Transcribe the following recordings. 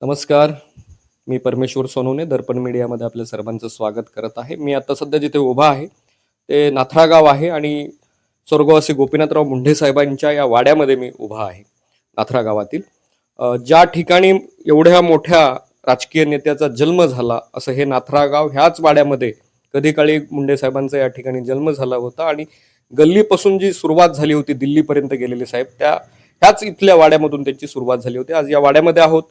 नमस्कार. मी परमेश्वर सोनवणे दर्पण मीडियामध्ये आपल्या सर्वांचं स्वागत करत आहे. मी आता सध्या जिथे उभा आहे ते नाथरा गाव आहे आणि स्वर्गवासी गोपीनाथराव मुंढे साहेबांच्या या वाड्यामध्ये मी उभा आहे. नाथरा गावातील ज्या ठिकाणी एवढ्या मोठ्या राजकीय नेत्याचा जन्म झाला असं हे नाथरा गाव ह्याच वाड्यामध्ये कधी काळी मुंढे साहेबांचा या ठिकाणी जन्म झाला होता आणि गल्लीपासून जी सुरुवात झाली होती दिल्लीपर्यंत गेलेले साहेब ह्याच इथल्या वाड्यामधून त्यांची सुरुवात झाली होती. आज या वाड्यामध्ये आहोत.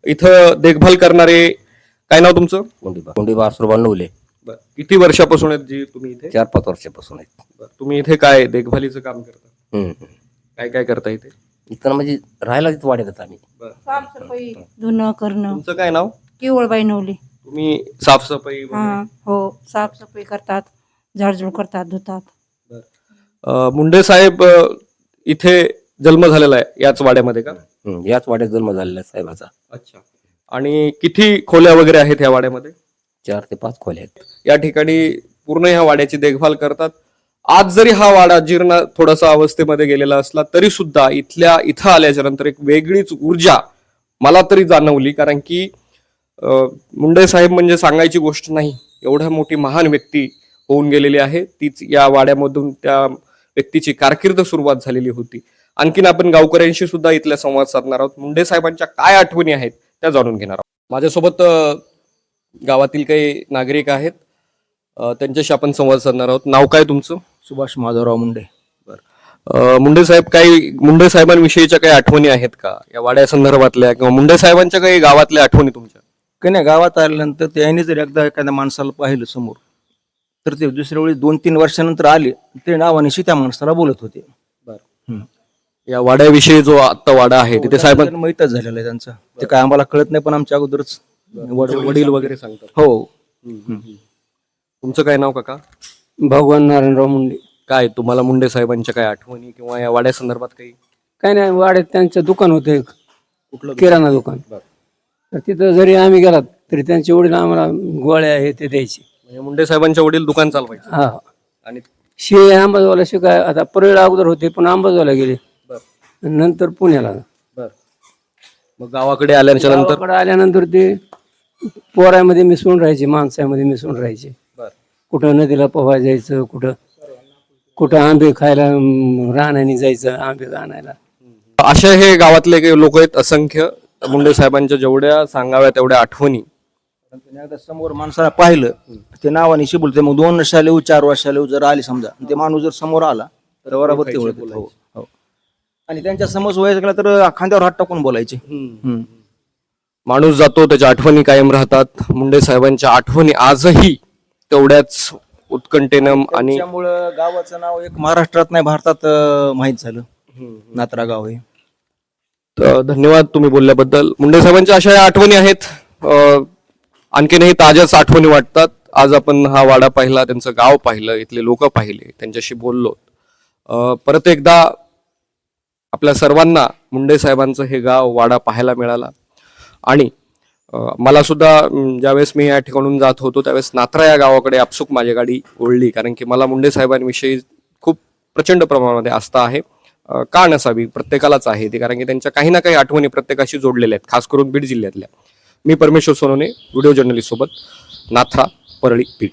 इथं देखभाल करणारे, काय नाव तुमचं? कोंडीबा आसुरबा नवले. बरं, किती वर्षापासून आहेत जी तुम्ही इथे? 4-5 वर्षापासून आहेत. बरं, तुम्ही इथे काय देखभालीचं काम करता? काय काय करता इथे? इथं म्हणजे राहायला तिथं वाढत आम्ही. साफसफाई धुणं करणं. तुमचं काय नाव? केवळबाई नवली. तुम्ही साफसफाई हा हो, साफसफाई करतात, झाडझूड करतात, धुतात. मुंडे साहेब इथे जन्म झालेला आहे याच वाड्यामध्ये का? याच वाड्यात जन्म झालेला आहे साहेबाचा. अच्छा. आणि किती खोल्या वगैरे आहेत या वाड्यामध्ये? 4 ते 5 खोल्या आहेत. या ठिकाणी पूर्ण ह्या वाड्याची देखभाल करतात. आज जरी हा वाडा जीर्ण थोडासा अवस्थेमध्ये गेलेला असला तरी सुद्धा इथं आल्याच्या नंतर एक वेगळीच ऊर्जा मला तरी जाणवली. कारण की मुंडे साहेब म्हणजे सांगायची गोष्ट नाही, एवढ्या मोठी महान व्यक्ती होऊन गेलेली आहे. तीच या वाड्यामधून त्या व्यक्तीची कारकीर्द सुरुवात झालेली होती. आणखीन आपण गावकऱ्यांशी सुद्धा इथल्या संवाद साधणार आहोत. मुंडे साहेबांच्या काय आठवणी आहेत त्या जाणून घेणार आहोत. माझ्यासोबत गावातील काही नागरिक आहेत, त्यांच्याशी आपण संवाद साधणार आहोत. नाव काय तुमचं? सुभाष माधवराव मुंडे. मुंडे साहेब, काही मुंडे साहेबांविषयीच्या काही आठवणी आहेत का या वाड्या संदर्भातल्या, किंवा मुंडे साहेबांच्या काही गावातल्या आठवणी तुमच्या? काही नाही, गावात आल्यानंतर त्यांनी जर एकदा एखाद्या माणसाला पाहिलं समोर तर ते दुसऱ्या वेळी 2-3 वर्षानंतर आले ते नावानिशी त्या माणसाला बोलत होते. या वाड्याविषयी जो आता वाडा आहे तिथे साहेबांना माहीतच झालेलं आहे त्यांचं. ते काय आम्हाला कळत नाही, पण आमच्या अगोदरच वडील वगैरे सांगतात. हो. तुमचं काय नाव काका? भगवान नारायणराव मुंडे. काय तुम्हाला मुंडे साहेबांच्या काय आठवणी किंवा या वाड्या संदर्भात काही? काय नाही, वाड्यात त्यांचं दुकान होतं एक, कुठलं किराणा दुकान. तर तिथं जरी आम्ही गेलात तरी त्यांचे वडील आम्हाला गोळ्या आहे ते द्यायचे. म्हणजे मुंडे साहेबांच्या वडील दुकान चालवायचे? हा. आणि शे आंबाजोला शिकाय, आता परळीला अगोदर होते पण आंबाजोला गेले, नंतर पुण्याला. मग गावाकडे आल्याच्या नंतर गावाकडे आल्यानंतर ते पोरामध्ये मिसळून राहायचे, माणसामध्ये मिसळून राहायचे. कुठं नदीला पोहायला जायचं, कुठं आंबे खायला रानाने जायचं, आंबे आणायला. अशा हे गावातले काही लोक आहेत असंख्य. मुंडे साहेबांच्या जेवढ्या सांगाव्या तेवढ्या आठवणी. एकदा समोर माणसाला पाहिलं ते नावानिशी बोलते. मग 2 वर्षाला येऊ, 4 वर्षाला येऊ, जर आले समजा ते माणूस जर समोर आला तर बरोबर ते ओळखत. हो. आणि त्यांच्या समोर व्हायचं गेला तर खांद्यावर हात टाकून बोलायचे. माणूस जातो, त्याच्या आठवणी कायम राहतात. मुंडे साहेबांच्या आठवणी आजही तेवढ्याच उत्कंठेनं, आणि त्यामुळं गावाचं नाव एक महाराष्ट्रात नाही भारतात माहीत झालं. नाथरा गाव आहे. तर धन्यवाद तुम्ही बोलल्याबद्दल. मुंडे साहेबांच्या अशा आठवणी आहेत. आणखीनही ताज्याच आठवणी वाटतात. आज आपण हा वाडा पाहिला, त्यांचं गाव पाहिलं, इथले लोक पाहिले, त्यांच्याशी बोललो. परत एकदा आपल्या सर्वांना मुंडे साहेबांचं हे गाव वाडा पाहायला मिळाला. आणि मला सुद्धा ज्यावेळेस मी या ठिकाणून जात होतो त्यावेळेस नाथरा या गावाकडे आपसुक माझी गाडी ओढली, कारण की मला मुंडे साहेबांविषयी खूप प्रचंड प्रमाणामध्ये आस्था आहे. का नसावी, प्रत्येकालाच आहे ती, कारण की त्यांच्या काही ना काही आठवणी प्रत्येकाशी जोडलेल्या आहेत, खास करून बीड जिल्ह्यातल्या. मी परमेश्वर सोनवणे, व्हिडिओ जर्नलिस्ट सोबत, नाथरा, परळी, बीड.